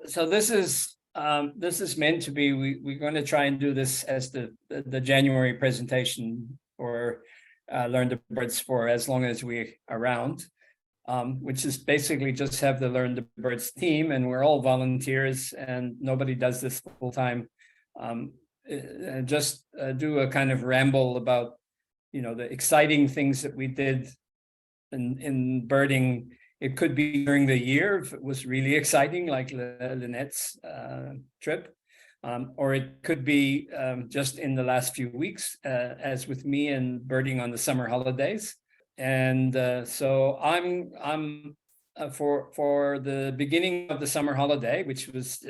so this is meant to be. We're going to try and do this as the January presentation for Learn the Birds for as long as we're around, which is basically just have the Learn the Birds team, and we're all volunteers, and nobody does this full time. Just do a kind of ramble about, the exciting things that we did in birding. It could be during the year if it was really exciting, like Lynette's trip, or it could be just in the last few weeks, as with me and birding on the summer holidays. And so I'm for the beginning of the summer holiday, which is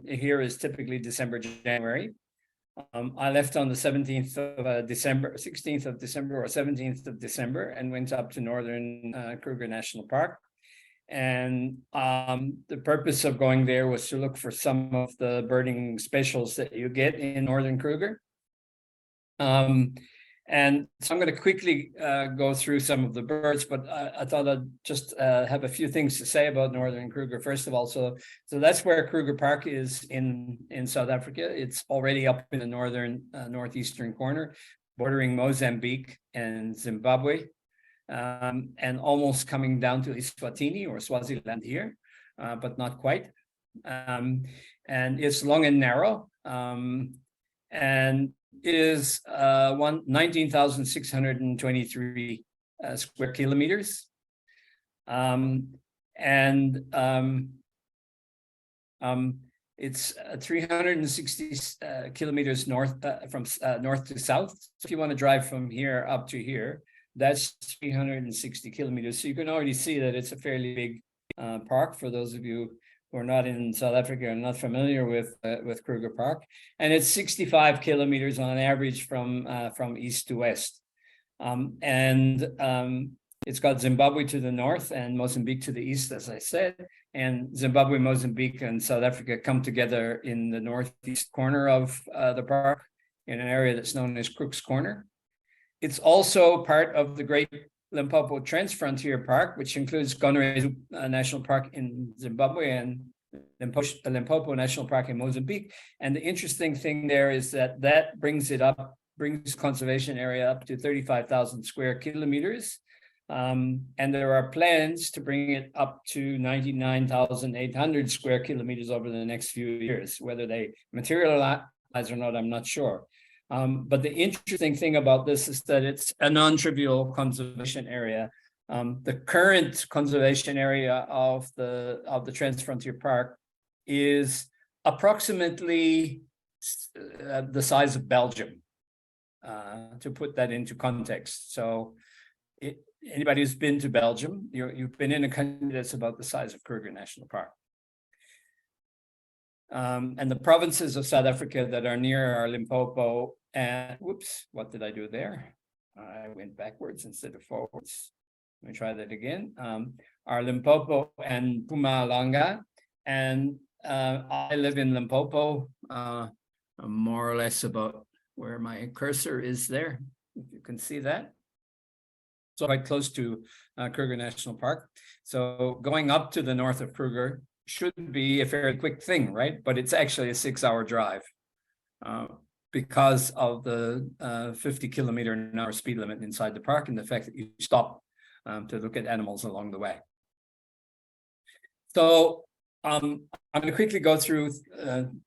here is typically December, January. I left on the 17th of December, 16th of December or 17th of December, and went up to northern Kruger National Park. And the purpose of going there was to look for some of the birding specials that you get in northern Kruger. And so I'm going to quickly go through some of the birds, but I thought I'd just have a few things to say about northern Kruger. First of all, so that's where Kruger Park is in South Africa. It's already up in the northern northeastern corner, bordering Mozambique and Zimbabwe, and almost coming down to Eswatini or Swaziland here, but not quite. And it's long and narrow. And is 19,623 square kilometers. It's 360 kilometers north from north to south. So if you want to drive from here up to here, that's 360 kilometers. So you can already see that it's a fairly big park for those of you who are not in South Africa and not familiar with Kruger Park. And it's 65 kilometers on average from east to west. It's got Zimbabwe to the north and Mozambique to the east, as I said. And Zimbabwe, Mozambique, and South Africa come together in the northeast corner of the park in an area that's known as Crook's Corner. It's also part of the Great Limpopo Transfrontier Park, which includes Kruger National Park in Zimbabwe and Limpopo National Park in Mozambique. And the interesting thing there is that brings conservation area up to 35,000 square kilometers. And there are plans to bring it up to 99,800 square kilometers over the next few years. Whether they materialize or not, I'm not sure. But the interesting thing about this is that it's a non-trivial conservation area. The current conservation area of the Transfrontier Park is approximately the size of Belgium, to put that into context. So anybody who's been to Belgium, you've been in a country that's about the size of Kruger National Park. And the provinces of South Africa that are near are Limpopo and, whoops, what did I do there? I went backwards instead of forwards. Let me try that again. Are Limpopo and Mpumalanga. And I live in Limpopo, more or less about where my cursor is there, if you can see that. So quite close to Kruger National Park. So going up to the north of Kruger should be a fairly quick thing, right? But it's actually a 6-hour drive because of the 50-kilometer-an-hour speed limit inside the park and the fact that you stop to look at animals along the way. So I'm going to quickly go through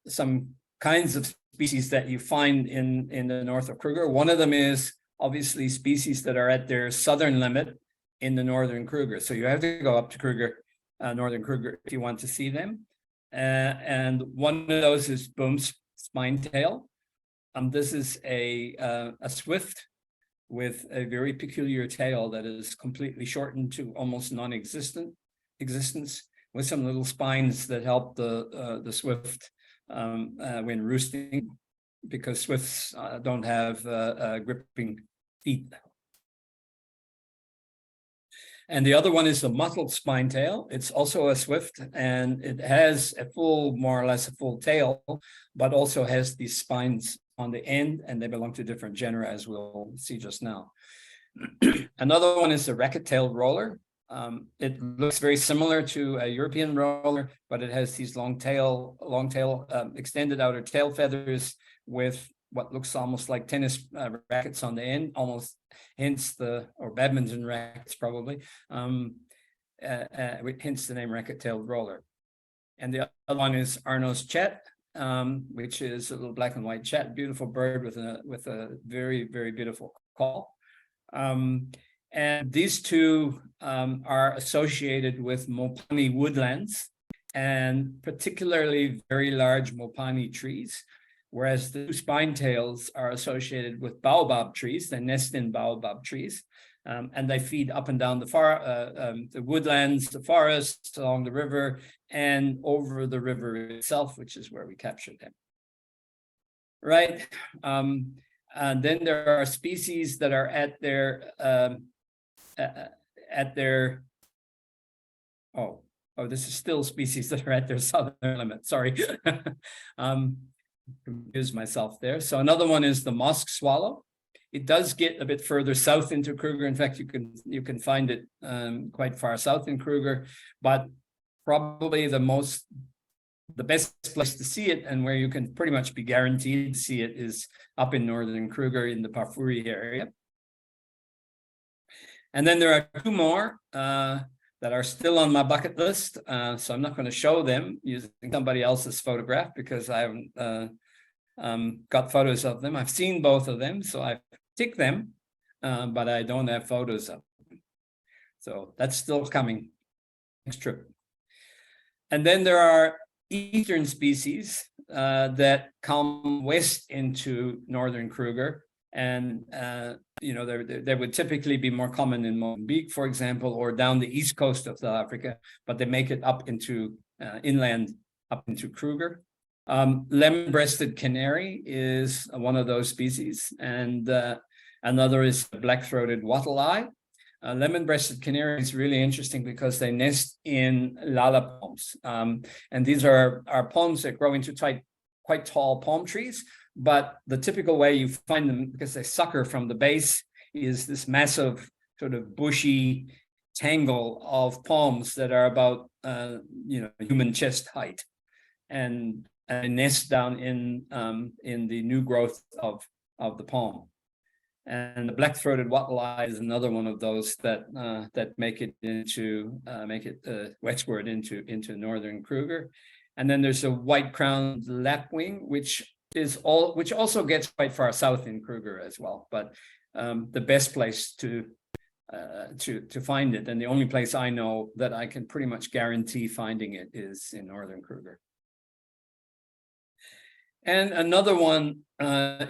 some kinds of species that you find in the north of Kruger. One of them is obviously species that are at their southern limit in the northern Kruger. So you have to go up to Kruger, northern Kruger, if you want to see them. And one of those is Boom's spinetail. This is a swift with a very peculiar tail that is completely shortened to almost non-existence, with some little spines that help the swift when roosting, because swifts don't have gripping feet. And the other one is the mottled spinetail. It's also a swift, and it has more or less a full tail, but also has these spines on the end, and they belong to different genera, as we'll see just now. Another one is the racket-tailed roller. It looks very similar to a European roller, but it has these long tail, extended outer tail feathers with what looks almost like tennis rackets on the end, almost hence or badminton rackets probably, hence the name racket-tailed roller. And the other one is Arno's chat, which is a little black and white chat, beautiful bird with a very, very beautiful call. And these two are associated with Mopani woodlands, and particularly very large Mopani trees, whereas the two spine-tails are associated with baobab trees. They nest in baobab trees, and they feed up and down the woodlands, the forests, along the river, and over the river itself, which is where we captured them. Right. And then there are species that are at their this is still species that are at their southern limit. Sorry. Confused myself there. So another one is the mosque swallow. It does get a bit further south into Kruger. In fact, you can find it quite far south in Kruger, but probably the best place to see it, and where you can pretty much be guaranteed to see it, is up in northern Kruger in the Pafuri area. And then there are two more that are still on my bucket list. So I'm not going to show them using somebody else's photograph because I haven't got photos of them. I've seen both of them, so I've ticked them, but I don't have photos of them. So that's still coming next trip. And then there are eastern species that come west into northern Kruger, and they would typically be more common in Mozambique, for example, or down the east coast of South Africa, but they make it up into inland, up into Kruger. Lemon-breasted canary is one of those species, and another is black-throated wattle-eye. Lemon-breasted canary is really interesting because they nest in lala palms, and these are palms that grow into quite tall palm trees. But the typical way you find them, because they sucker from the base, is this massive sort of bushy tangle of palms that are about human chest height, and nest down in the new growth of the palm. And the black-throated wattle-eye is another one of those that make it westward into northern Kruger. And then there's a white-crowned lapwing, which also gets quite far south in Kruger as well. But the best place to find it, and the only place I know that I can pretty much guarantee finding it, is in northern Kruger. And another one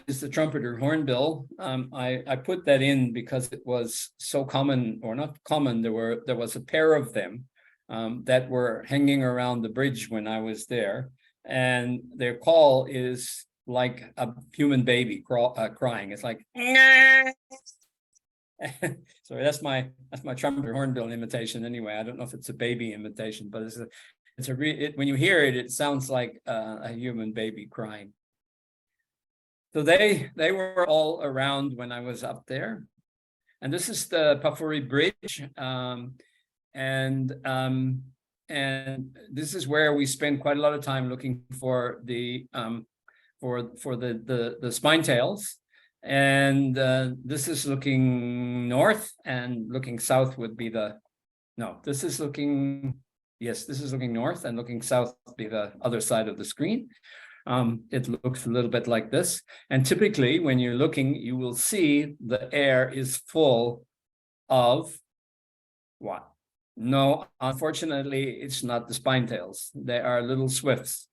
is the trumpeter hornbill. I put that in because it was so common, or not common. There was a pair of them that were hanging around the bridge when I was there, and their call is like a human baby crying. It's like, sorry, that's my trumpeter hornbill imitation. Anyway, I don't know if it's a baby imitation, but when you hear it, it sounds like a human baby crying. So they were all around when I was up there, and this is the Pafuri Bridge, and this is where we spend quite a lot of time looking for the spine tails, and this is looking north, and looking south would be this is looking north, and looking south would be the other side of the screen. It looks a little bit like this, and typically when you're looking, you will see the air is full of what? No, unfortunately, it's not the spine tails. They are little swifts.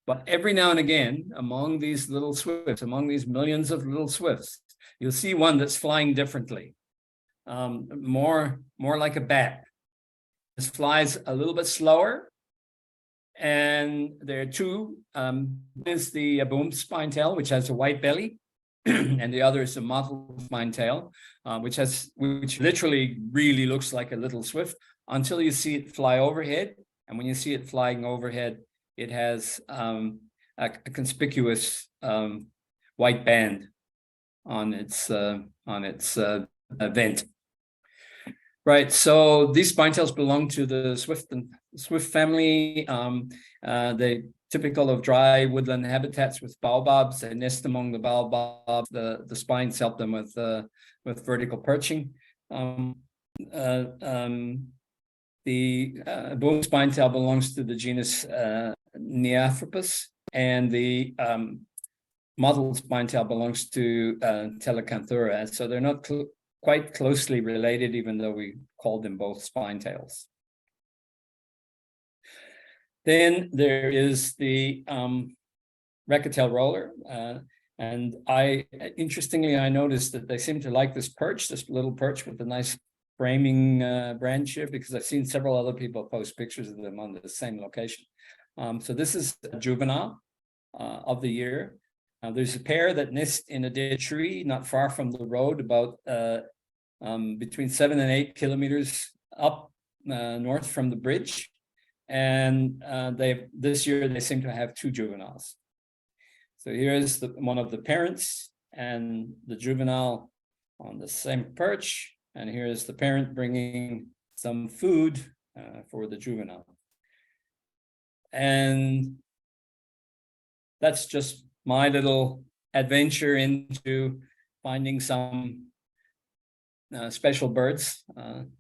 But every now and again, among these little swifts, among these millions of little swifts, you'll see one that's flying differently, more like a bat. This flies a little bit slower, and there are two. One is the boom spine tail, which has a white belly, and the other is a mottled spine tail, which literally really looks like a little swift until you see it fly overhead. And when you see it flying overhead, it has a conspicuous white band on its vent. Right. So these spinetails belong to the swift family. They typical of dry woodland habitats with baobabs. They nest among the baobabs. The spines help them with vertical perching. The bone spinetail belongs to the genus Nearthropus, and the mottled spinetail belongs to Telecanthura. So they're not quite closely related, even though we called them both spinetails. Then there is the recca-tail roller. And interestingly, I noticed that they seem to like this little perch with a nice framing branch here, because I've seen several other people post pictures of them on the same location. So this is a juvenile of the year. There's a pair that nest in a dead tree not far from the road, about between 7 and 8 kilometers up north from the bridge. And this year they seem to have 2 juveniles. So here's one of the parents and the juvenile on the same perch. And here's the parent bringing some food for the juvenile. And that's just my little adventure into finding some special birds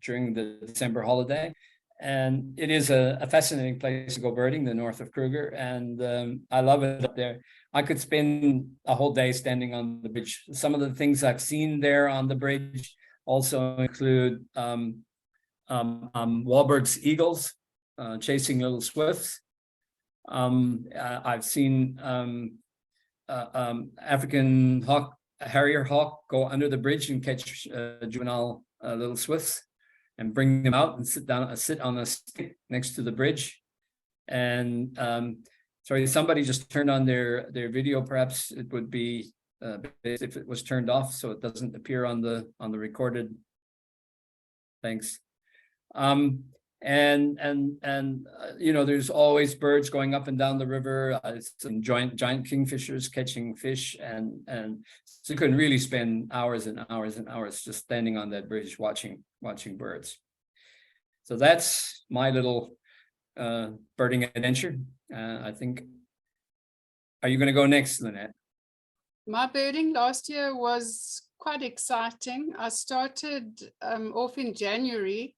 during the December holiday. And it is a fascinating place to go birding, the north of Kruger. And I love it up there. I could spend a whole day standing on the bridge. Some of the things I've seen there on the bridge also include Wahlberg's eagles chasing little swifts. I've seen African harrier hawk go under the bridge and catch juvenile little swifts and bring them out and sit on a stick next to the bridge. And sorry, somebody just turned on their video. Perhaps it would be if it was turned off so it doesn't appear on the recorded. Thanks. There's always birds going up and down the river. Some giant kingfishers catching fish, and so you can really spend hours and hours and hours just standing on that bridge watching birds. So that's my little birding adventure. I think. Are you going to go next, Lynette? My birding last year was quite exciting. I started off in January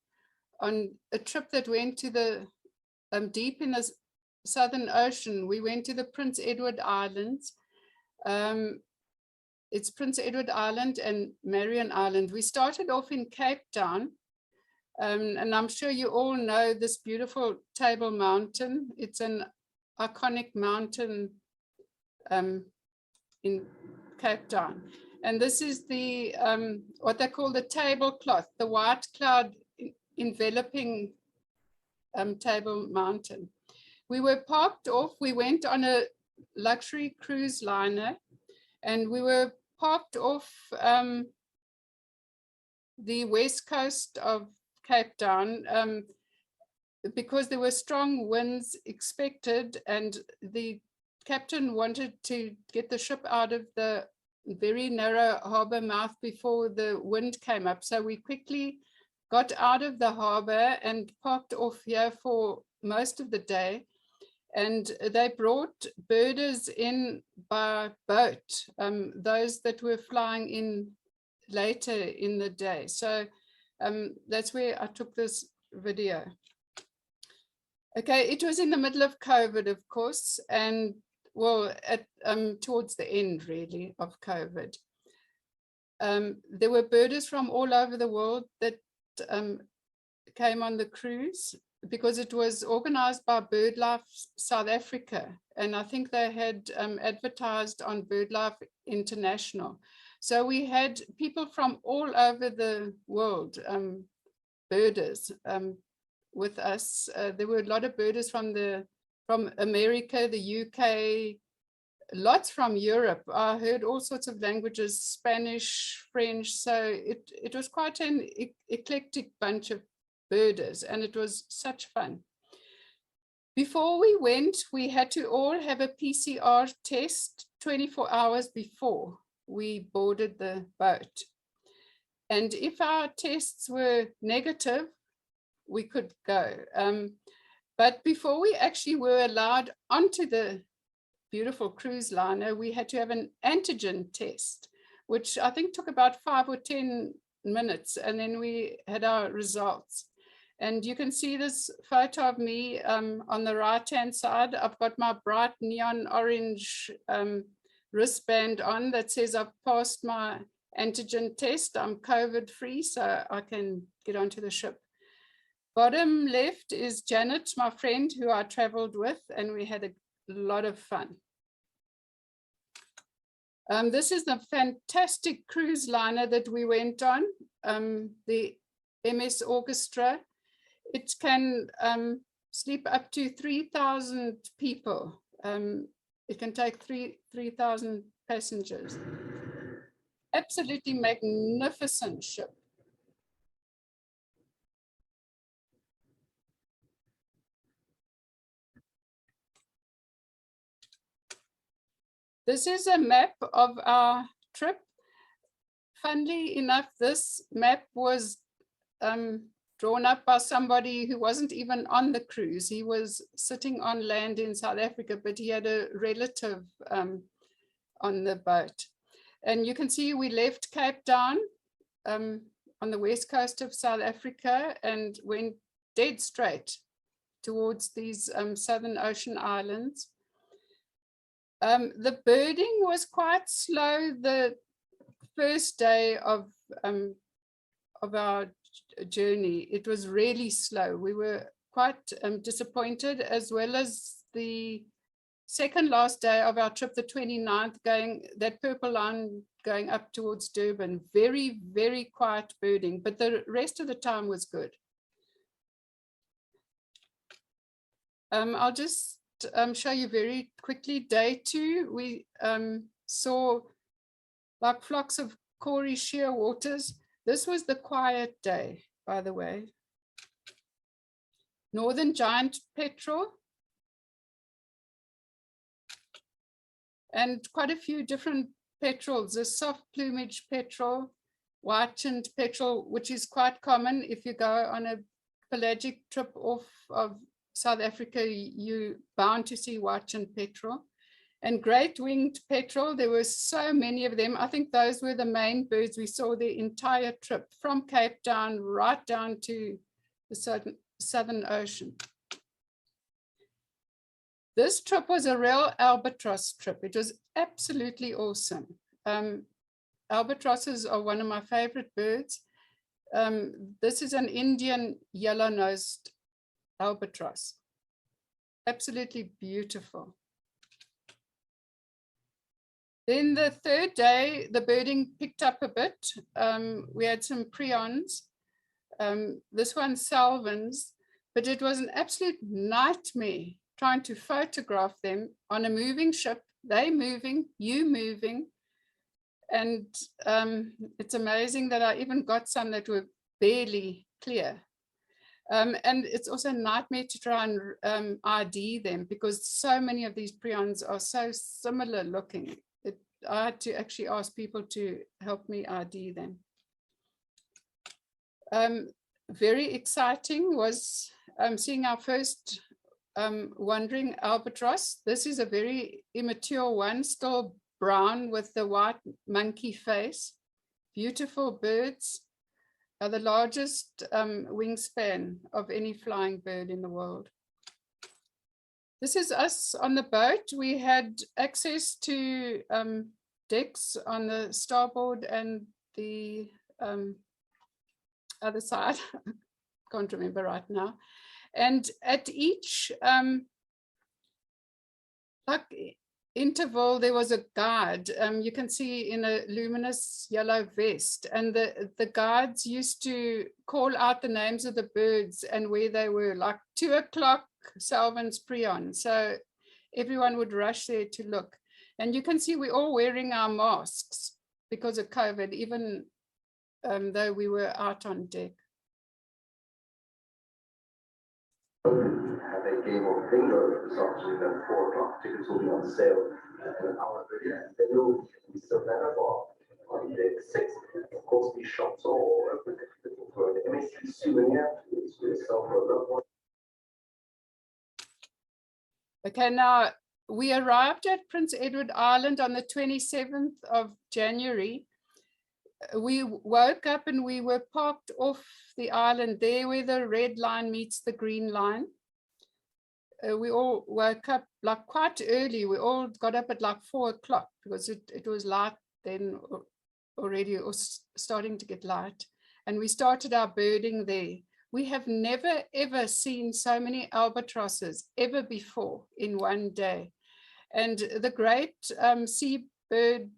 on a trip that went to the deep in the Southern Ocean. We went to the Prince Edward Islands. It's Prince Edward Island and Marion Island. We started off in Cape Town, and I'm sure you all know this beautiful Table Mountain. It's an iconic mountain in Cape Town. And this is the what they call the tablecloth, the white cloud enveloping Table Mountain. We were parked off. We went on a luxury cruise liner, and we were parked off the west coast of Cape Town because there were strong winds expected, and the captain wanted to get the ship out of the very narrow harbor mouth before the wind came up. So we quickly got out of the harbor and parked off here for most of the day. And they brought birders in by boat, those that were flying in later in the day. So that's where I took this video. Okay, it was in the middle of COVID, of course, and well, towards the end really of COVID. There were birders from all over the world that came on the cruise, because it was organized by BirdLife South Africa, and I think they had advertised on BirdLife International. So we had people from all over the world, birders with us. There were a lot of birders from America, the UK, lots from Europe. I heard all sorts of languages, Spanish, French. So it was quite an eclectic bunch of birders, and it was such fun. Before we went, we had to all have a PCR test 24 hours before we boarded the boat. And if our tests were negative, we could go. But before we actually were allowed onto the beautiful cruise liner, we had to have an antigen test, which I think took about 5 or 10 minutes, and then we had our results. And you can see this photo of me on the right-hand side. I've got my bright neon orange wristband on that says I've passed my antigen test. I'm COVID-free, so I can get onto the ship. Bottom left is Janet, my friend who I traveled with, and we had a lot of fun. This is the fantastic cruise liner that we went on, the MS Orchestra. It can sleep up to 3,000 people. It can take 3,000 passengers. Absolutely magnificent ship. This is a map of our trip. Funnily enough, this map was drawn up by somebody who wasn't even on the cruise. He was sitting on land in South Africa, but he had a relative on the boat. And you can see we left Cape Town on the west coast of South Africa and went dead straight towards these Southern Ocean islands. The birding was quite slow the first day of our journey. It was really slow. We were quite disappointed, as well as the second last day of our trip, the 29th, going that purple line going up towards Durban. Very, very quiet birding, but the rest of the time was good. I'll just show you very quickly. Day 2, we saw like flocks of Corey shearwaters. This was the quiet day, by the way. Northern giant petrel. And quite a few different petrels, a soft plumage petrel, white-chinned petrel, which is quite common if you go on a pelagic trip off of South Africa, you're bound to see white-chinned petrel. And great-winged petrel, there were so many of them. I think those were the main birds we saw the entire trip, from Cape Town right down to the Southern Ocean. This trip was a real albatross trip. It was absolutely awesome. Albatrosses are one of my favorite birds. This is an Indian yellow-nosed albatross. Absolutely beautiful. Then the third day, the birding picked up a bit. We had some prions. This one salvins, but it was an absolute nightmare trying to photograph them on a moving ship, they moving, you moving. And it's amazing that I even got some that were barely clear. And it's also a nightmare to try and ID them, because so many of these prions are so similar looking. I had to actually ask people to help me ID them. Very exciting was seeing our first wandering albatross. This is a very immature one, still brown with the white monkey face. Beautiful birds. Are the largest wingspan of any flying bird in the world. This is us on the boat. We had access to decks on the starboard and the other side. Can't remember right now. And at each interval, there was a guide. You can see in a luminous yellow vest, and the guides used to call out the names of the birds and where they were, like 2 o'clock Salvin's prion. So everyone would rush there to look. And you can see we're all wearing our masks because of COVID, even though we were out on deck. Have a game of bingo this afternoon at 4 o'clock. Tickets will be on sale in an hour. They will be still better off on deck 6. Of course, these shops are all open if you're looking for an MSC souvenir for yourself or a loved one. Okay, now we arrived at Prince Edward Island on the 27th of January. We woke up and we were parked off the island there where the red line meets the green line. We all woke up like quite early. We all got up at like 4 o'clock because it was light then already, it was starting to get light. And we started our birding there. We have never ever seen so many albatrosses ever before in one day. And the great seabird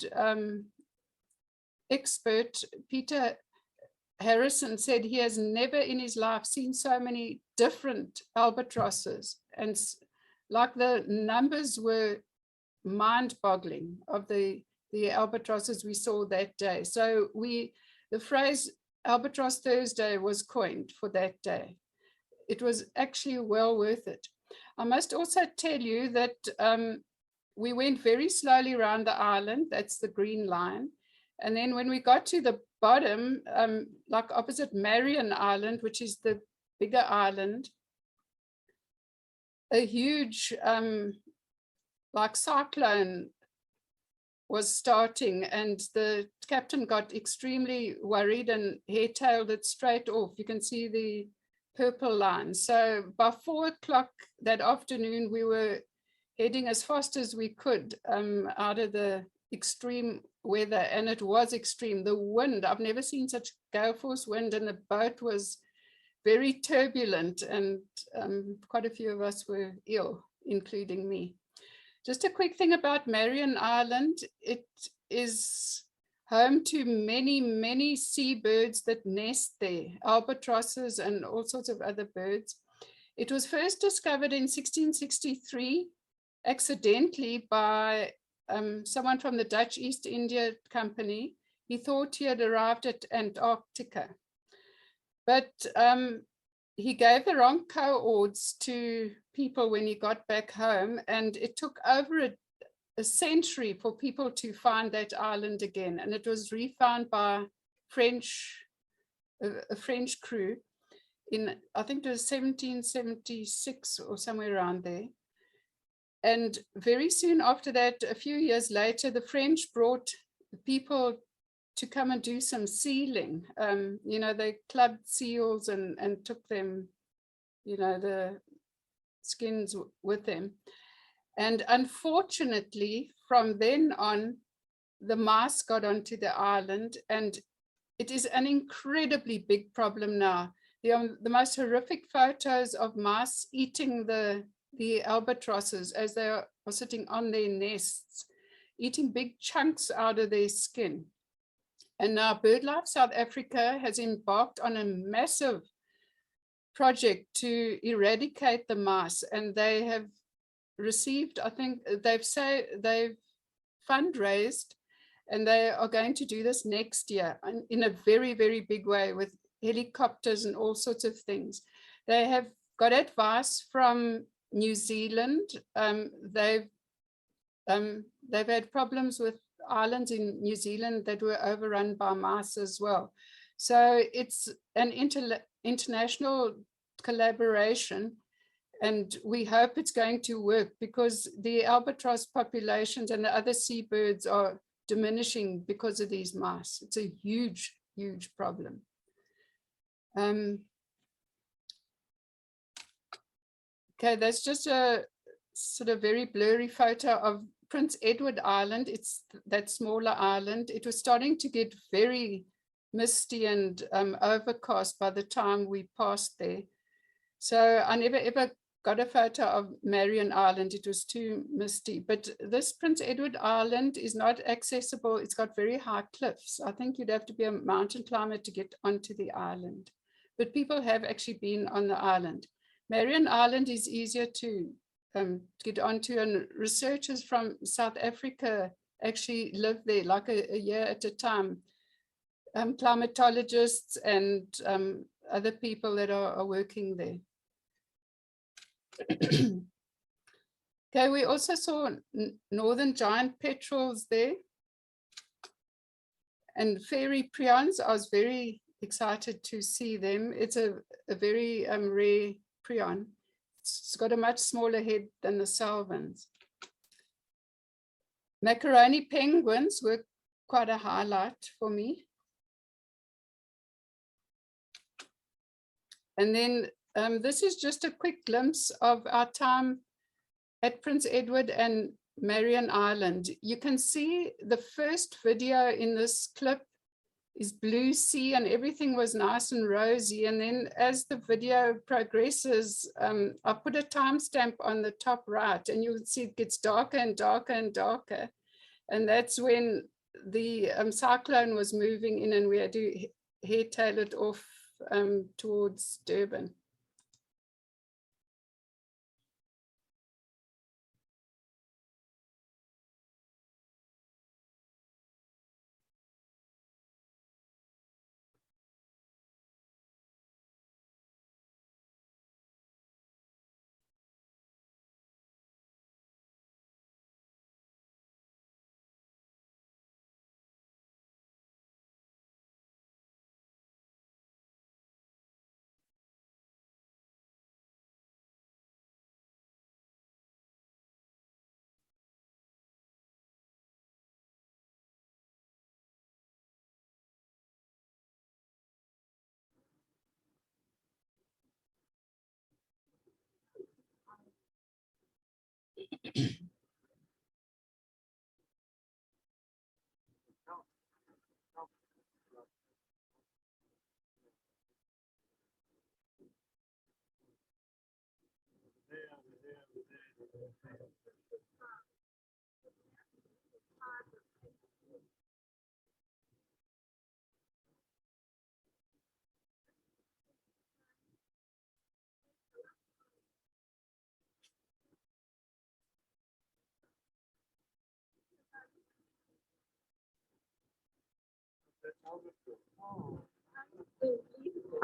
expert, Peter Harrison, said he has never in his life seen so many different albatrosses. And like the numbers were mind-boggling of the albatrosses we saw that day. So the phrase Albatross Thursday was coined for that day. It was actually well worth it. I must also tell you that we went very slowly around the island. That's the green line. And then when we got to the bottom, like opposite Marion Island, which is the bigger island, a huge like cyclone was starting, and the captain got extremely worried and hair-tailed it straight off. You can see the purple line. So by 4 o'clock that afternoon, we were heading as fast as we could out of the extreme weather, and it was extreme. The wind, I've never seen such gale force wind, and the boat was very turbulent, and quite a few of us were ill, including me. Just a quick thing about Marion Island. It is home to many, many seabirds that nest there, albatrosses and all sorts of other birds. It was first discovered in 1663, accidentally by someone from the Dutch East India Company. He thought he had arrived at Antarctica, but he gave the wrong coords to people when he got back home, and it took over a century for people to find that island again. And it was refound by a French crew in, I think it was 1776 or somewhere around there. And very soon after that, a few years later, the French brought people to come and do some sealing. You know, they clubbed seals and took them, you know, the skins with them. And unfortunately, from then on, the mice got onto the island, and it is an incredibly big problem now. The most horrific photos of mice eating the albatrosses as they are sitting on their nests, eating big chunks out of their skin. And now BirdLife South Africa has embarked on a massive project to eradicate the mice, and they have received, I think they've fundraised, and they are going to do this next year in a very, very big way with helicopters and all sorts of things. They have got advice from New Zealand. They've had problems with islands in New Zealand that were overrun by mice as well. So it's an international collaboration, and we hope it's going to work, because the albatross populations and the other seabirds are diminishing because of these mice. It's a huge, huge problem. Okay, that's just a sort of very blurry photo of Prince Edward Island. It's that smaller island. It was starting to get very misty and overcast by the time we passed there. So I never ever got a photo of Marion Island. It was too misty. But this Prince Edward Island is not accessible. It's got very high cliffs. I think you'd have to be a mountain climber to get onto the island. But people have actually been on the island. Marion Island is easier to get onto, and researchers from South Africa actually live there like a year at a time. Climatologists and other people that are working there. Okay, we also saw northern giant petrels there. And fairy prions, I was very excited to see them. It's a very rare prion. It's got a much smaller head than the salvins. Macaroni penguins were quite a highlight for me. And then this is just a quick glimpse of our time at Prince Edward and Marion Island. You can see the first video in this clip is blue sea and everything was nice and rosy. And then as the video progresses, I put a timestamp on the top right and you'll see it gets darker and darker and darker. And that's when the cyclone was moving in and we had to hairtail it off towards Durban.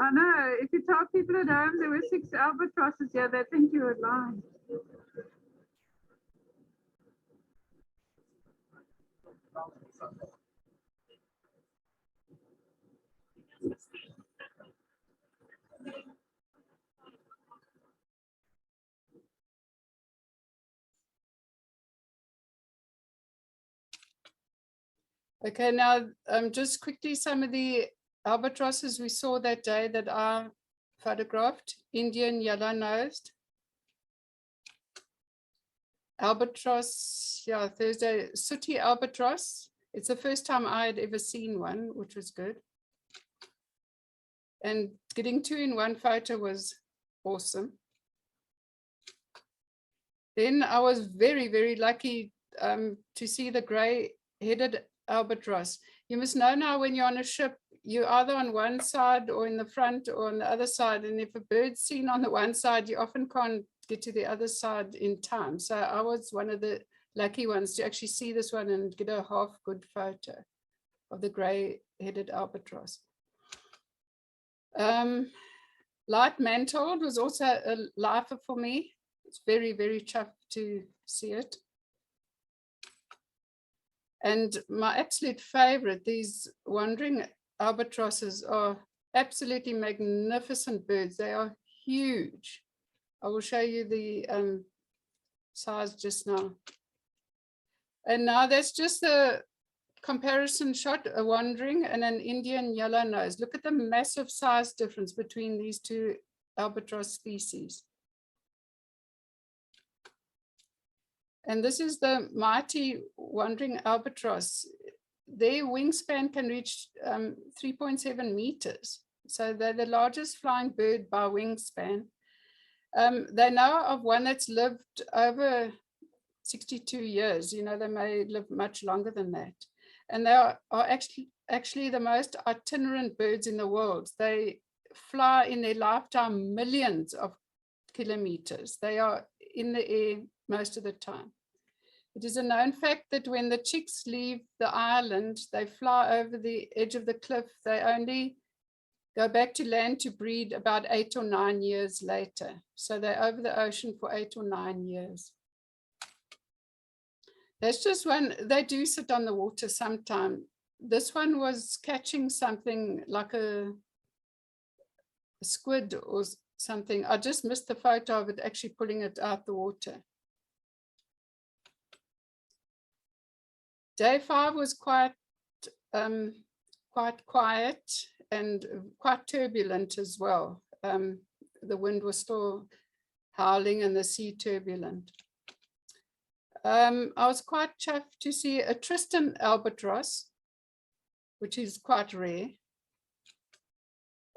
I know, if you tell people at home there were 6 albatrosses here, they think you were lying. Okay, now just quickly some of the albatrosses we saw that day that I photographed. Indian yellow-nosed. Albatross, yeah, Thursday, sooty albatross. It's the first time I had ever seen one, which was good. And getting 2 in one photo was awesome. Then I was very, very lucky to see the gray-headed albatross. You must know now when you're on a ship, you're either on one side or in the front or on the other side. And if a bird's seen on the one side, you often can't get to the other side in time. So I was one of the lucky ones to actually see this one and get a half good photo of the gray-headed albatross. Light mantled was also a lifer for me. It's very, very tough to see it. And my absolute favorite, these wandering albatrosses are absolutely magnificent birds. They are huge. I will show you the size just now. And now that's just the comparison shot, a wandering and an Indian yellow nose. Look at the massive size difference between these 2 albatross species. And this is the mighty wandering albatross. Their wingspan can reach 3.7 meters. So they're the largest flying bird by wingspan. They know of one that's lived over 62 years. You know, they may live much longer than that. And they are actually the most itinerant birds in the world. They fly in their lifetime millions of kilometers. They are in the air most of the time. It is a known fact that when the chicks leave the island, they fly over the edge of the cliff. They only go back to land to breed about 8 or 9 years later. So they're over the ocean for 8 or 9 years. That's just one. They do sit on the water sometime. this one was catching something like a squid or something. I just missed the photo of it actually pulling it out the water. Day 5 was quite quiet and quite turbulent as well. The wind was still howling and the sea turbulent. I was quite chuffed to see a Tristan albatross, which is quite rare.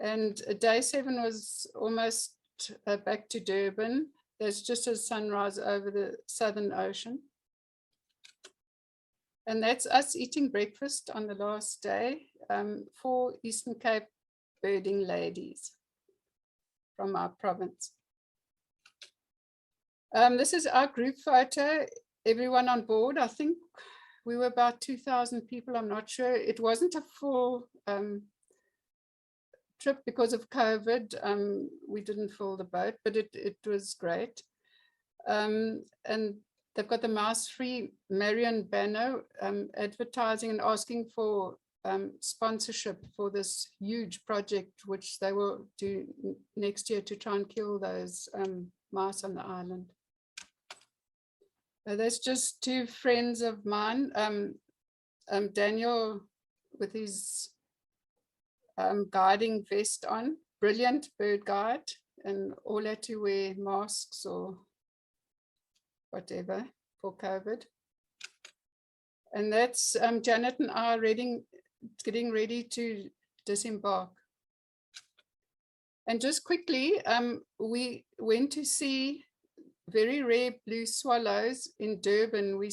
And day 7 was almost back to Durban. There's just a sunrise over the Southern Ocean. And that's us eating breakfast on the last day, 4 Eastern Cape birding ladies from our province. This is our group photo, everyone on board. I think we were about 2,000 people, I'm not sure. It wasn't a full trip because of COVID. We didn't fill the boat, but it was great. And they've got the mouse-free Marion banner advertising and asking for sponsorship for this huge project, which they will do next year to try and kill those mice on the island. That's just 2 friends of mine. Daniel with his guiding vest on, brilliant bird guide, and all had to wear masks or whatever for COVID. And that's Janet and I getting ready to disembark. And just quickly, we went to see very rare blue swallows in Durban. We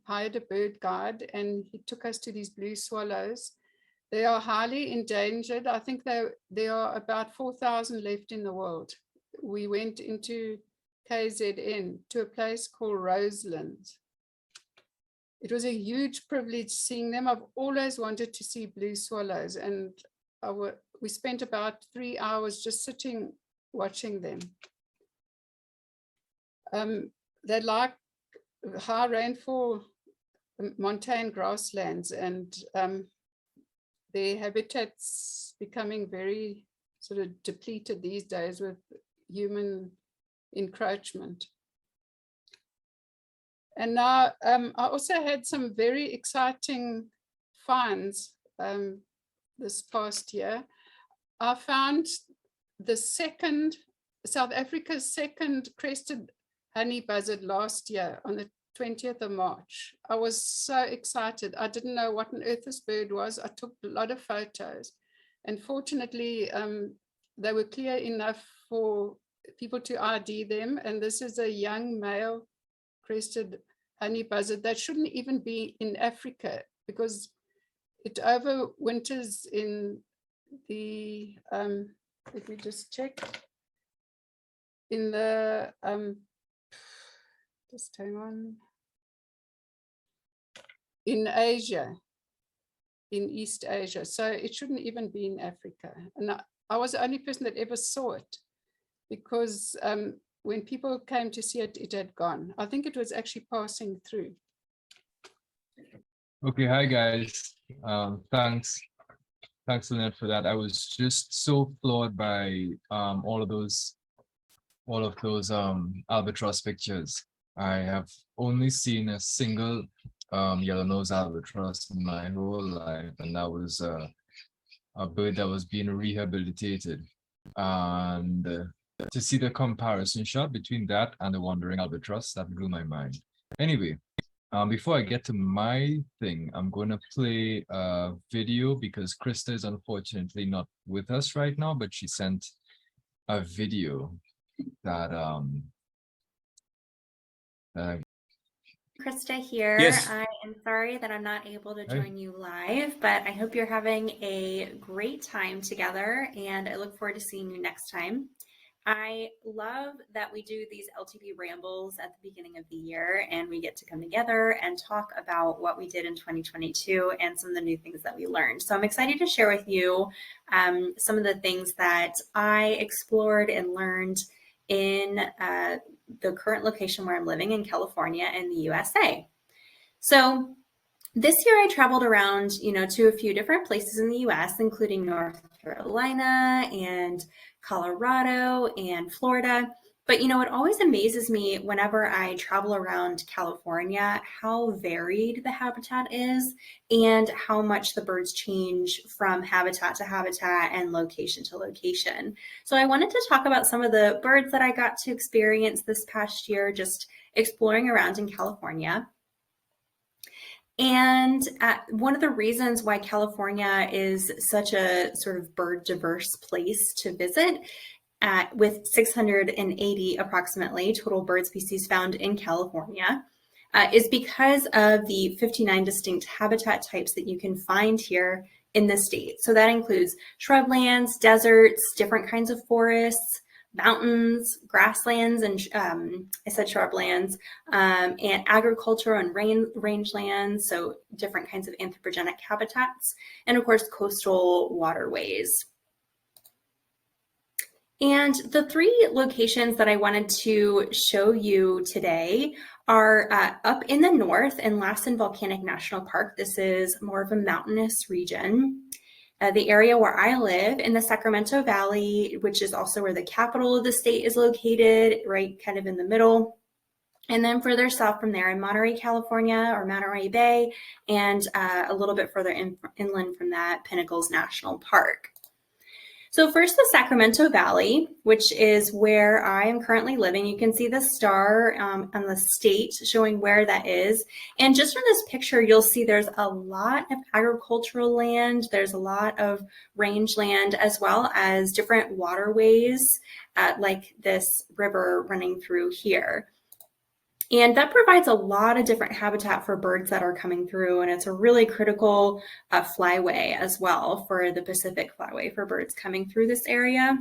hired a bird guide and he took us to these blue swallows. They are highly endangered. I think there are about 4,000 left in the world. We went into KZN to a place called Roselands. It was a huge privilege seeing them. I've always wanted to see blue swallows, and we spent about 3 hours just sitting watching them. They like high rainfall montane grasslands, and their habitat's becoming very sort of depleted these days with human encroachment. And now I also had some very exciting finds this past year. I found South Africa's second crested honey buzzard last year on the 20th of March. I was so excited. I didn't know what on earth this bird was. I took a lot of photos, and fortunately they were clear enough for people to ID them. And this is a young male crested honey buzzard that shouldn't even be in Africa because it overwinters in the, let me just check, in the, just hang on, in Asia, in East Asia. So it shouldn't even be in Africa. And I was the only person that ever saw it because when people came to see it, it had gone. I think it was actually passing through. Okay, hi guys. Thanks, Lynette, for that. I was just so floored by all of those albatross pictures. I have only seen a single yellow-nosed albatross in my whole life, and that was a bird that was being rehabilitated. And to see the comparison shot between that and the wandering albatross, that blew my mind. Anyway, before I get to my thing, I'm going to play a video because Christa is unfortunately not with us right now, but she sent a video that Christa here. Yes. I am sorry that I'm not able to join you live, but I hope you're having a great time together, and I look forward to seeing you next time. I love that we do these LTP rambles at the beginning of the year, and we get to come together and talk about what we did in 2022 and some of the new things that we learned. So I'm excited to share with you some of the things that I explored and learned in the current location where I'm living in California in the USA. So this year I traveled around, to a few different places in the US, including North Carolina and Colorado and Florida. But it always amazes me whenever I travel around California, how varied the habitat is and how much the birds change from habitat to habitat and location to location. So I wanted to talk about some of the birds that I got to experience this past year, just exploring around in California. And one of the reasons why California is such a sort of bird diverse place to visit, with 680 approximately total bird species found in California, is because of the 59 distinct habitat types that you can find here in the state. So that includes shrublands, deserts, different kinds of forests, mountains, grasslands, and I said shrublands, and agricultural and rangelands, so different kinds of anthropogenic habitats, and of course coastal waterways. And the three locations that I wanted to show you today are up in the north in Lassen Volcanic National Park. This is more of a mountainous region. The area where I live in the Sacramento Valley, which is also where the capital of the state is located, right kind of in the middle. And then further south from there in Monterey, California, or Monterey Bay, and a little bit further inland from that, Pinnacles National Park. So first, the Sacramento Valley, which is where I am currently living. You can see the star on the state showing where that is. And just from this picture, you'll see there's a lot of agricultural land. There's a lot of rangeland, as well as different waterways, like this river running through here. And that provides a lot of different habitat for birds that are coming through. And it's a really critical flyway as well for the Pacific Flyway for birds coming through this area.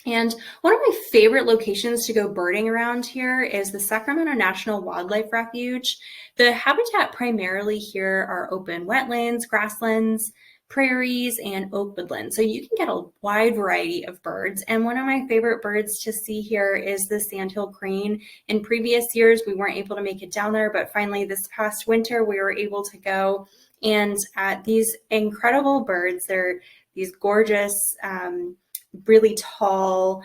And one of my favorite locations to go birding around here is the Sacramento National Wildlife Refuge. The habitat primarily here are open wetlands, grasslands, prairies, and oak woodland. So you can get a wide variety of birds. And one of my favorite birds to see here is the sandhill crane. In previous years, we weren't able to make it down there, but finally this past winter, we were able to go. And these incredible birds, they're these gorgeous, really tall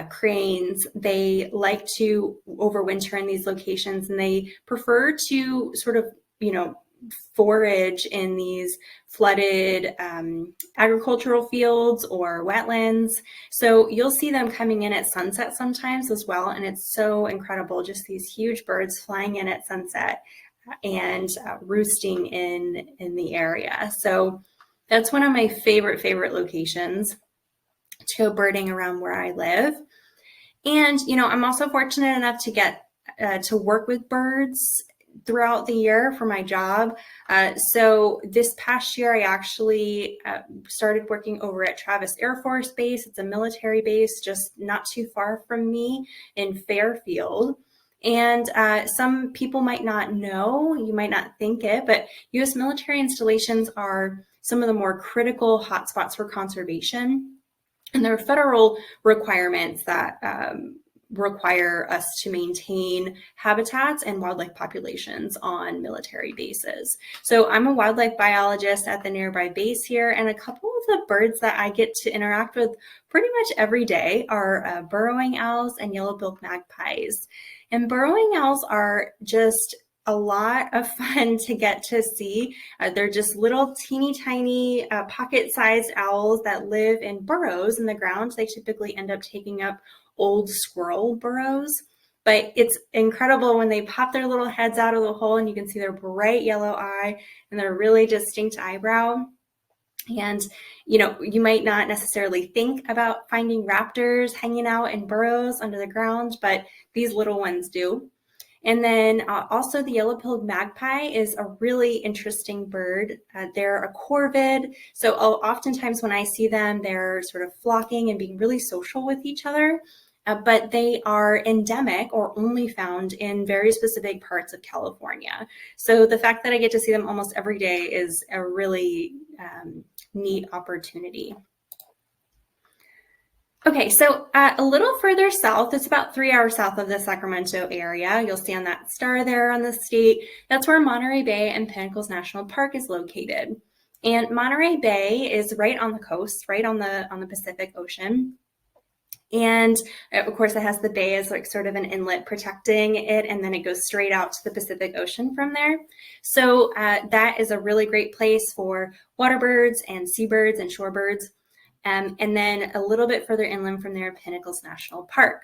cranes. They like to overwinter in these locations, and they prefer to sort of, forage in these flooded agricultural fields or wetlands. So you'll see them coming in at sunset sometimes as well. And it's so incredible, just these huge birds flying in at sunset and roosting in the area. So that's one of my favorite locations to go birding around where I live. And, I'm also fortunate enough to get to work with birds throughout the year for my job. So this past year, I actually started working over at Travis Air Force Base. It's a military base just not too far from me in Fairfield. And some people might not know, you might not think it, but U.S. military installations are some of the more critical hotspots for conservation. And there are federal requirements that require us to maintain habitats and wildlife populations on military bases. So I'm a wildlife biologist at the nearby base here, and a couple of the birds that I get to interact with pretty much every day are burrowing owls and yellow-billed magpies. And burrowing owls are just a lot of fun to get to see. They're just little teeny tiny pocket-sized owls that live in burrows in the ground. They typically end up taking up old squirrel burrows, but it's incredible when they pop their little heads out of the hole and you can see their bright yellow eye and their really distinct eyebrow. And, you might not necessarily think about finding raptors hanging out in burrows under the ground, but these little ones do. And then also the yellow-billed magpie is a really interesting bird. They're a corvid. So oftentimes when I see them, they're sort of flocking and being really social with each other. But they are endemic or only found in very specific parts of California. So the fact that I get to see them almost every day is a really neat opportunity. Okay, so a little further south, it's about 3 hours south of the Sacramento area. You'll see on that star there on the state, that's where Monterey Bay and Pinnacles National Park is located. And Monterey Bay is right on the coast, right on the Pacific Ocean. And of course, it has the bay as like sort of an inlet protecting it, and then it goes straight out to the Pacific Ocean from there. So that is a really great place for water birds and seabirds and shorebirds. And then a little bit further inland from there, Pinnacles National Park.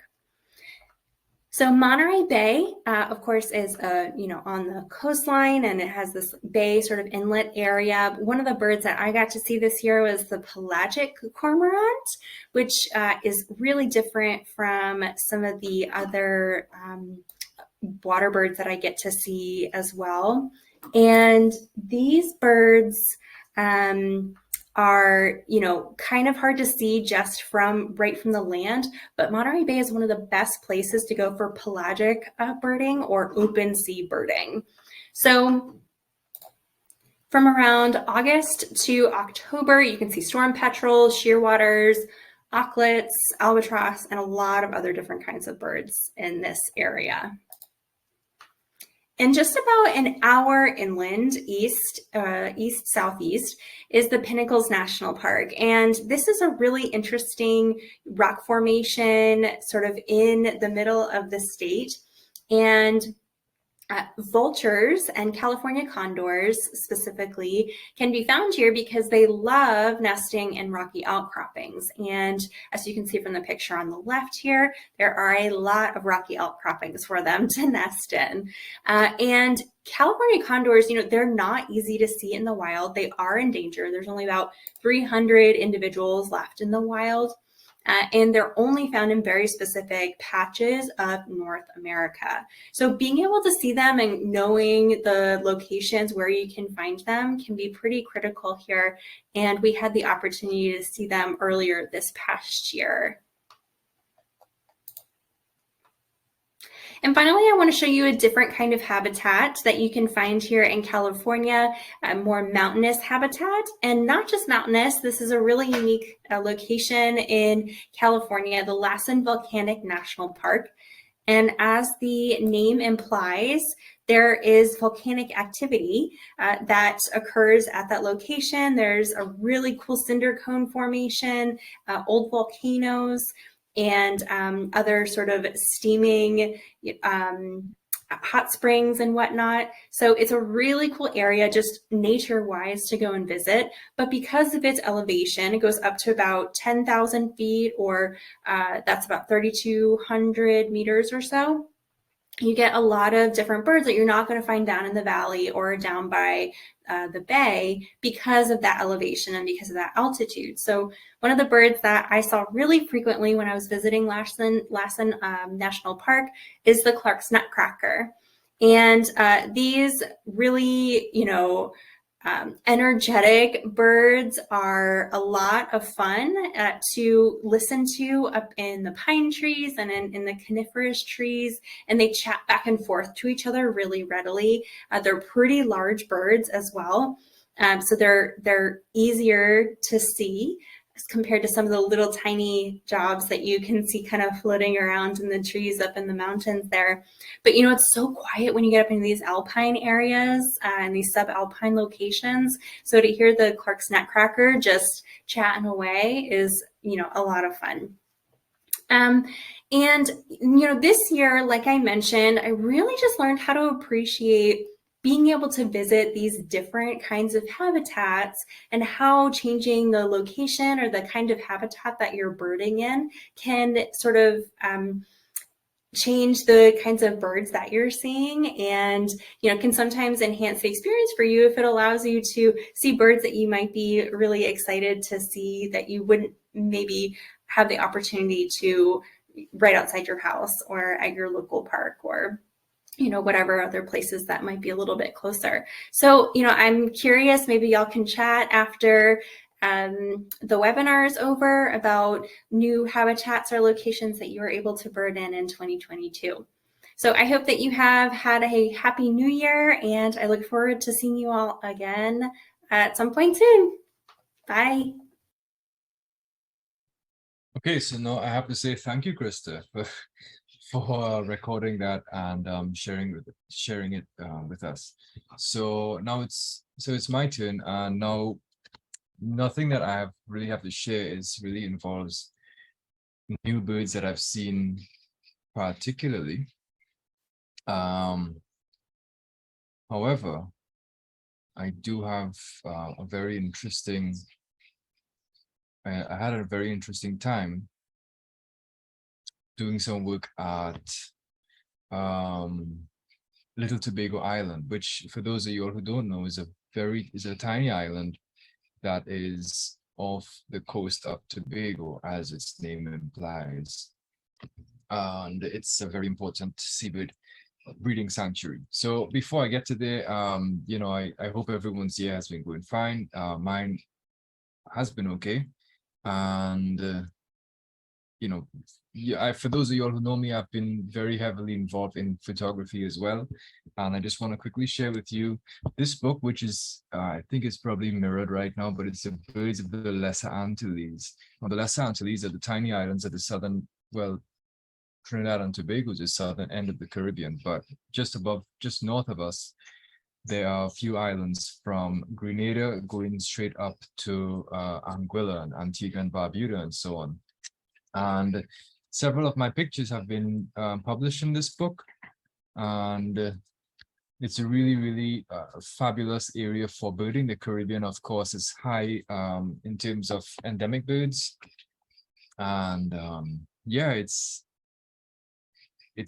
So Monterey Bay, of course, is on the coastline, and it has this bay sort of inlet area. One of the birds that I got to see this year was the pelagic cormorant, which is really different from some of the other water birds that I get to see as well. And these birds are, kind of hard to see just right from the land, but Monterey Bay is one of the best places to go for pelagic birding or open sea birding. So from around August to October, you can see storm petrels, shearwaters, auklets, albatross, and a lot of other different kinds of birds in this area. And just about an hour inland, east-southeast, is the Pinnacles National Park. And this is a really interesting rock formation sort of in the middle of the state. And vultures and California condors specifically can be found here because they love nesting in rocky outcroppings. And as you can see from the picture on the left here, there are a lot of rocky outcroppings for them to nest in. And California condors, they're not easy to see in the wild. They are in danger. There's only about 300 individuals left in the wild. And they're only found in very specific patches of North America. So being able to see them and knowing the locations where you can find them can be pretty critical here. And we had the opportunity to see them earlier this past year. And finally, I want to show you a different kind of habitat that you can find here in California, a more mountainous habitat, and not just mountainous. This is a really unique location in California, the Lassen Volcanic National Park. And as the name implies, there is volcanic activity that occurs at that location. There's a really cool cinder cone formation, old volcanoes, and other sort of steaming hot springs and whatnot. So it's a really cool area, just nature-wise, to go and visit. But because of its elevation, it goes up to about 10,000 feet, or that's about 3,200 meters or so. You get a lot of different birds that you're not going to find down in the valley or down by the bay because of that elevation and because of that altitude. So one of the birds that I saw really frequently when I was visiting Lassen National Park is the Clark's nutcracker. And these really, energetic birds are a lot of fun to listen to up in the pine trees and in the coniferous trees, and they chat back and forth to each other really readily. They're pretty large birds as well, so they're easier to see as compared to some of the little tiny jobs that you can see kind of floating around in the trees up in the mountains there. But it's so quiet when you get up into these alpine areas and these subalpine locations. So to hear the Clark's nutcracker just chatting away is, a lot of fun. And, this year, like I mentioned, I really just learned how to appreciate being able to visit these different kinds of habitats and how changing the location or the kind of habitat that you're birding in can sort of change the kinds of birds that you're seeing, and can sometimes enhance the experience for you if it allows you to see birds that you might be really excited to see that you wouldn't maybe have the opportunity to right outside your house or at your local park, or whatever other places that might be a little bit closer. So, I'm curious, maybe y'all can chat after the webinar is over about new habitats or locations that you were able to bird in 2022. So I hope that you have had a happy new year, and I look forward to seeing you all again at some point soon. Bye. Okay, so now I have to say thank you, Christa, for recording that and sharing it with us. So now it's my turn, and now nothing that I really have to share is really involves new birds that I've seen particularly. However, I do have a very interesting. I had a very interesting time doing some work at Little Tobago Island, which for those of you all who don't know is a tiny island that is off the coast of Tobago, as its name implies. And it's a very important seabird breeding sanctuary. So before I get to there, you know, I hope everyone's year has been going fine. Mine has been okay. And you know, yeah, for those of you all who know me, I've been very heavily involved in photography as well. And I just want to quickly share with you this book, which is, I think it's probably mirrored right now, but it's the Birds of the Lesser Antilles. Well, the Lesser Antilles are the tiny islands at the southern, well, Trinidad and Tobago is the southern end of the Caribbean, but just north of us, there are a few islands from Grenada going straight up to Anguilla and Antigua and Barbuda and so on. And several of my pictures have been published in this book, and it's a really, really fabulous area for birding. The Caribbean, of course, is high in terms of endemic birds, and yeah, it's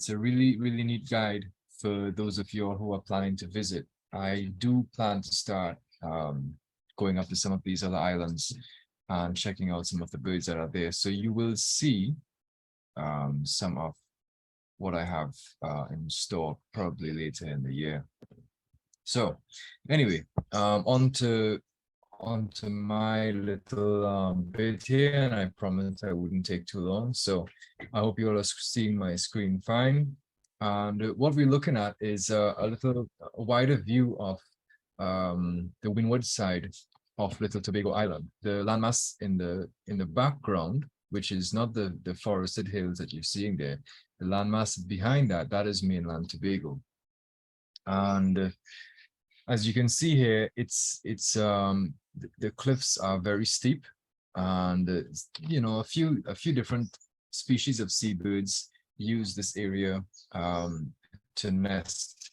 a really, really neat guide for those of you who are planning to visit. I do plan to start going up to some of these other islands and checking out some of the birds that are there. So you will see some of what I have in store probably later in the year. So anyway, on to my little bit here, and I promised I wouldn't take too long. So I hope you all are seeing my screen fine. And what we're looking at is a wider view of the windward side of Little Tobago Island. The landmass in the background, which is not the forested hills that you're seeing there, the landmass behind that is mainland Tobago. And as you can see here, the cliffs are very steep, and you know, a few different species of seabirds use this area to nest.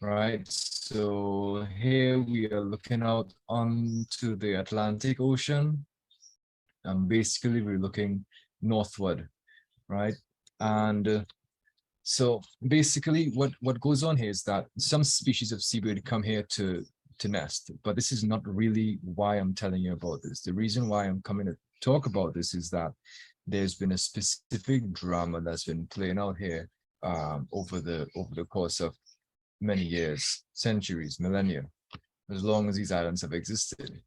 Right, so here we are looking out onto the Atlantic Ocean, and basically we're looking northward, right? And so basically what goes on here is that some species of seabird come here to nest, but this is not really why I'm telling you about this. The reason why I'm coming to talk about this is that there's been a specific drama that's been playing out here over the course of many years, centuries, millennia, as long as these islands have existed.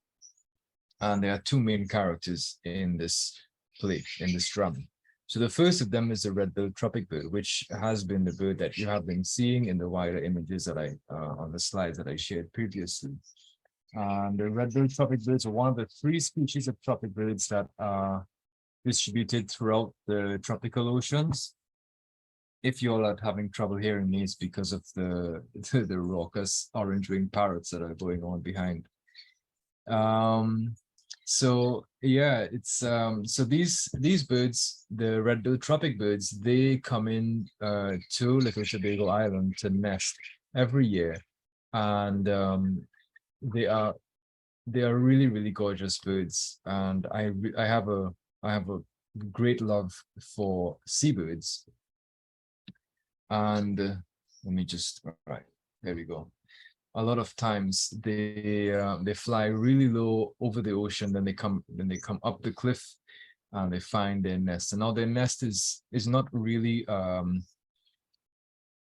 And there are two main characters in this play, in this drama. So the first of them is the red-billed tropic bird, which has been the bird that you have been seeing in the wider images that on the slides that I shared previously. And the red-billed tropic birds are one of the 3 species of tropic birds that are distributed throughout the tropical oceans. If you all are having trouble hearing me, it's because of the raucous orange-winged parrots that are going on behind. So yeah, it's so these birds, the red-billed tropic birds, they come in to Little Tobago Island to nest every year, and they are really, really gorgeous birds. And I have a great love for seabirds. And let me just, right, there we go. A lot of times they fly really low over the ocean, then they come up the cliff and they find their nest. And now their nest is not really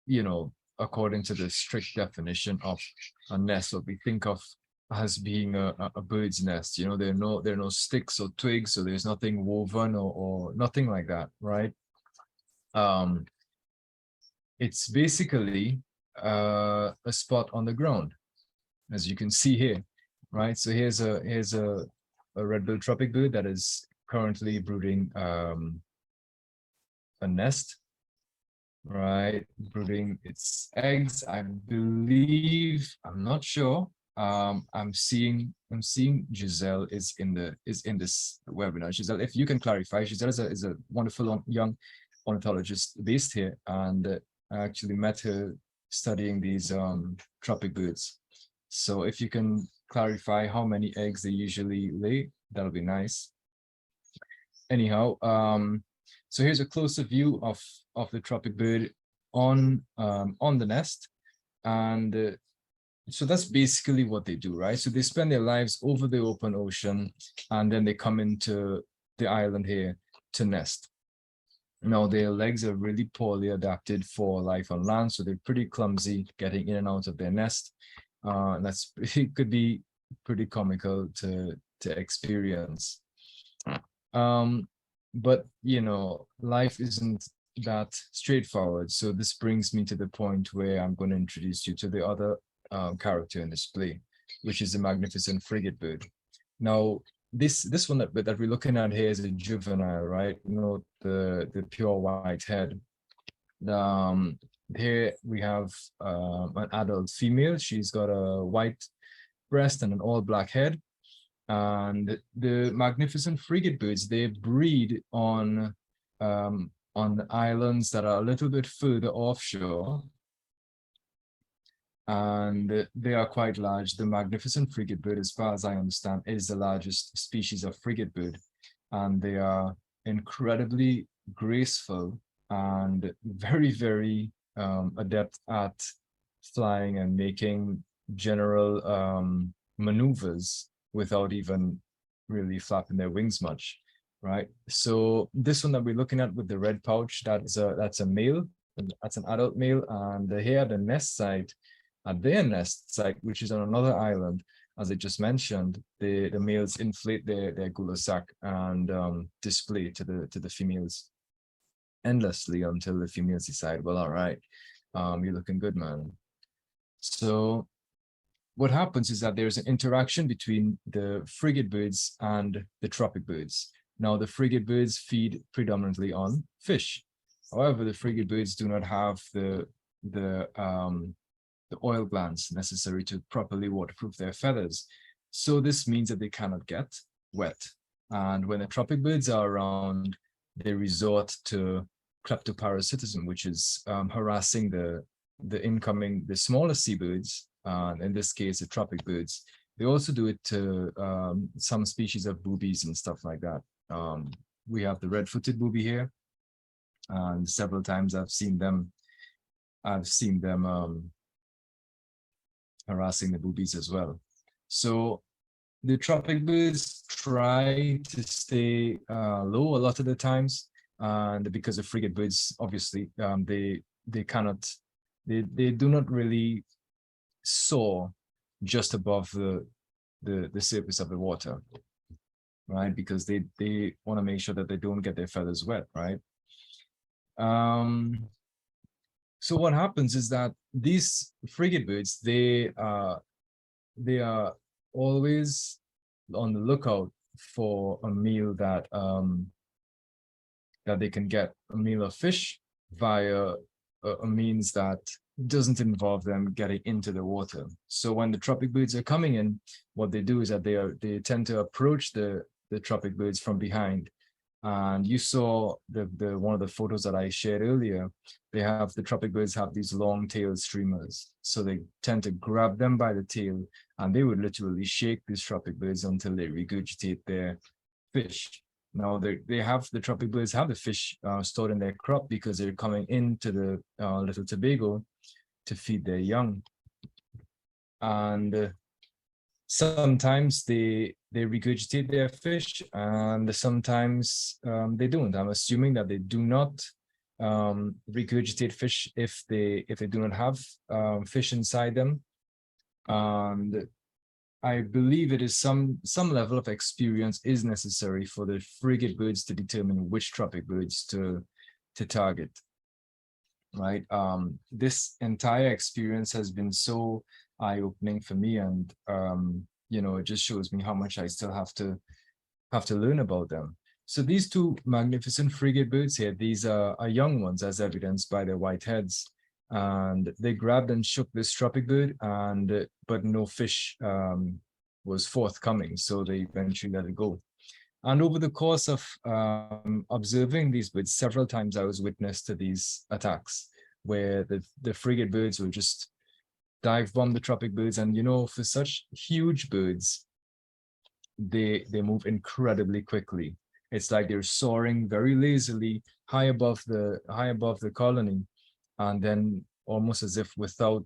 you know, according to the strict definition of a nest, what we think of as being a bird's nest. You know, there are no sticks or twigs, so there's nothing woven or nothing like that, right? It's basically a spot on the ground, as you can see here, right? So here's a red-billed tropic bird that is currently brooding a nest, right? Brooding its eggs, I believe. I'm not sure. I'm seeing Giselle is in this webinar. Giselle, if you can clarify, Giselle is a wonderful young ornithologist based here, and I actually met her studying these tropic birds. So if you can clarify how many eggs they usually lay, that'll be nice. Anyhow, so here's a closer view of the tropic bird on the nest, and so that's basically what they do, right? So they spend their lives over the open ocean, and then they come into the island here to nest. Now, their legs are really poorly adapted for life on land, so they're pretty clumsy getting in and out of their nest. That's it could be pretty comical to experience. But you know, life isn't that straightforward. So this brings me to the point where I'm going to introduce you to the other character in this play, which is the magnificent frigate bird. Now, this one that we're looking at here is a juvenile, right? You know, the pure white head. Here we have an adult female. She's got a white breast and an all black head. And the magnificent frigate birds, they breed on islands that are a little bit further offshore, and they are quite large. The magnificent frigate bird, as far as I understand, is the largest species of frigate bird, and they are incredibly graceful and very, very adept at flying and making general maneuvers without even really flapping their wings much, right? So this one that we're looking at with the red pouch, that's a male, that's an adult male, and here at the nest site, at their nest site, which is on another island, as I just mentioned, the males inflate their gular sac and display to the females endlessly until the females decide, well, all right, you're looking good, man. So what happens is that there's an interaction between the frigate birds and the tropic birds. Now, the frigate birds feed predominantly on fish. However, the frigate birds do not have the oil glands necessary to properly waterproof their feathers. So this means that they cannot get wet. And when the tropic birds are around, they resort to kleptoparasitism, which is harassing the smaller seabirds, in this case, the tropic birds. They also do it to some species of boobies and stuff like that. We have the red-footed booby here, and several times I've seen them harassing the boobies as well. So the tropic birds try to stay low a lot of the times, and because of frigate birds, obviously, they do not really soar just above the surface of the water, right? Because they want to make sure that they don't get their feathers wet, right? So what happens is that these frigate birds, they are always on the lookout for a meal that they can get, a meal of fish via a means that doesn't involve them getting into the water. So when the tropic birds are coming in, what they do is that they tend to approach the tropic birds from behind. And you saw the one of the photos that I shared earlier. The tropic birds have these long tail streamers. So they tend to grab them by the tail, and they would literally shake these tropic birds until they regurgitate their fish. Now the tropic birds have the fish stored in their crop because they're coming into the Little Tobago to feed their young. And sometimes they regurgitate their fish, and sometimes they don't. I'm assuming that they do not regurgitate fish if they do not have fish inside them. And I believe it is some level of experience is necessary for the frigate birds to determine which tropic birds to target, right? This entire experience has been so eye-opening for me, and you know, it just shows me how much I still have to learn about them. So these two magnificent frigate birds here, these are young ones, as evidenced by their white heads. And they grabbed and shook this tropic bird, and but no fish was forthcoming, so they eventually let it go. And over the course of observing these birds, several times I was witness to these attacks, where the frigate birds will just dive bomb the tropic birds. And you know, for such huge birds, they move incredibly quickly. It's like they're soaring very lazily high above the colony, and then almost as if without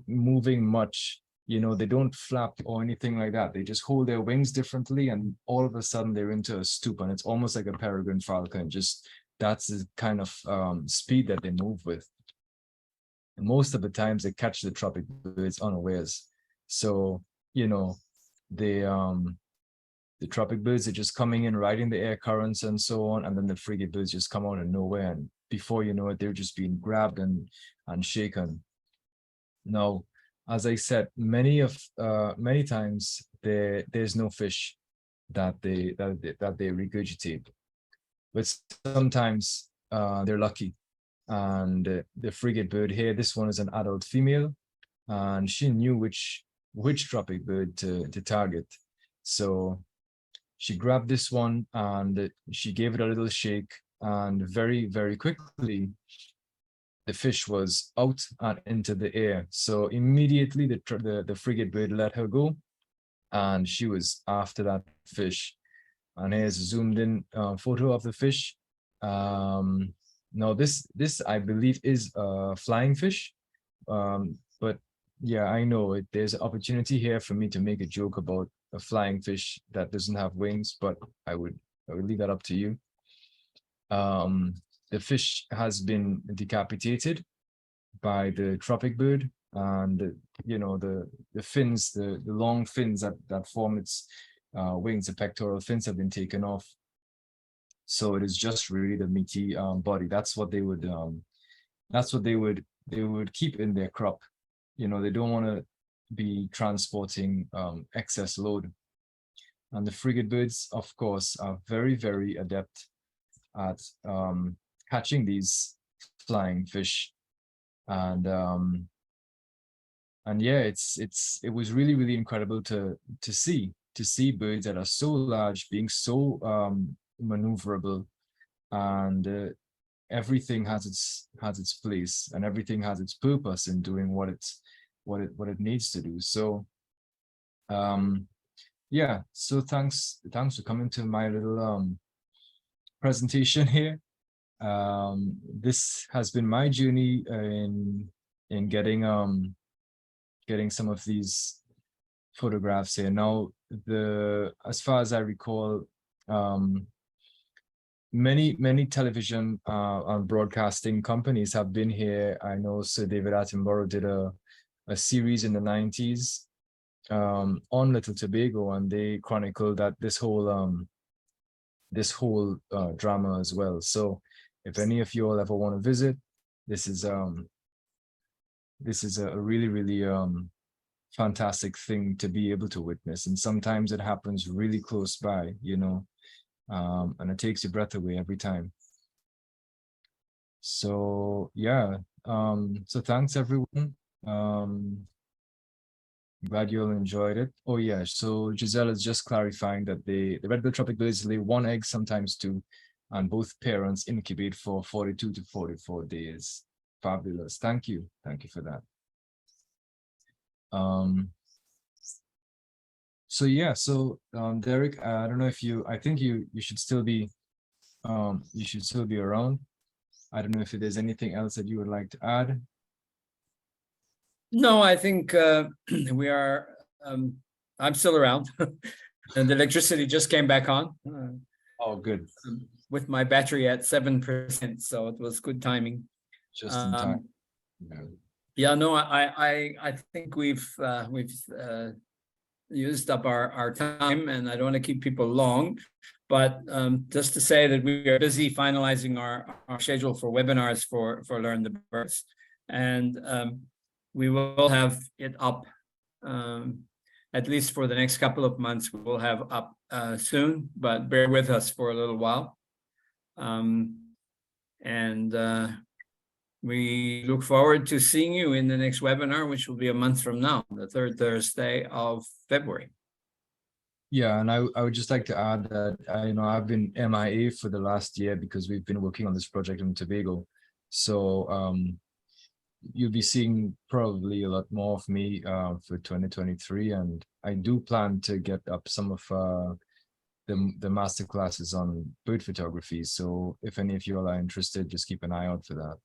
moving much, you know, they don't flap or anything like that. They just hold their wings differently, and all of a sudden they're into a stoop, and it's almost like a peregrine falcon. Just that's the kind of speed that they move with. And most of the times they catch the tropic birds unawares. So, you know, the tropic birds are just coming in, riding the air currents and so on, and then the frigate birds just come out of nowhere, and before you know it, they're just being grabbed and shaken. Now, as I said, many times there's no fish that they regurgitate, but sometimes they're lucky. And the frigate bird here, this one is an adult female, and she knew which tropic bird to target. So she grabbed this one and she gave it a little shake, and very, very quickly the fish was out and into the air. So immediately the frigate bird let her go, and she was after that fish. And here's a zoomed in photo of the fish. Now this I believe is a flying fish, but yeah, I know it. There's an opportunity here for me to make a joke about a flying fish that doesn't have wings, but I would leave that up to you. The fish has been decapitated by the tropic bird, and you know, the fins, the long fins that form its wings, the pectoral fins, have been taken off. So it is just really the meaty body. That's what they would keep in their crop. You know, they don't want to be transporting excess load. And the frigate birds, of course, are very, very adept at catching these flying fish. And yeah, it was really, really incredible to see birds that are so large being so maneuverable, and everything has its place, and everything has its purpose in doing what it needs to do. So yeah, so thanks for coming to my little presentation here. This has been my journey in getting some of these photographs here. Now, as far as I recall, many television and broadcasting companies have been here. I know Sir David Attenborough did a series in the 90s on Little Tobago, and they chronicled this whole drama as well. So if any of you all ever want to visit, this is a really, really fantastic thing to be able to witness. And sometimes it happens really close by, you know, and it takes your breath away every time. So yeah, so thanks everyone. Glad you all enjoyed it. Oh yeah, so Giselle is just clarifying that the red-billed tropic birds lay 1 egg, sometimes 2, and both parents incubate for 42 to 44 days. Fabulous. Thank you for that. So yeah, so Derek, I don't know if I think you should still be around. I don't know if there's anything else that you would like to add. No, I think we are. I'm still around, and the electricity just came back on. Oh, good. With my battery at 7%, so it was good timing. Just in time. Yeah, no, I think we've used up our time, and I don't want to keep people long, but just to say that we are busy finalizing our schedule for webinars for Learn the Birds, and we will have it up, at least for the next couple of months. We will have up soon, but bear with us for a little while. And we look forward to seeing you in the next webinar, which will be a month from now, the third Thursday of February. Yeah, and I would just like to add that I've been MIA for the last year because we've been working on this project in Tobago. So you'll be seeing probably a lot more of me for 2023, and I do plan to get up some of the master classes on bird photography. So if any of you all are interested, just keep an eye out for that.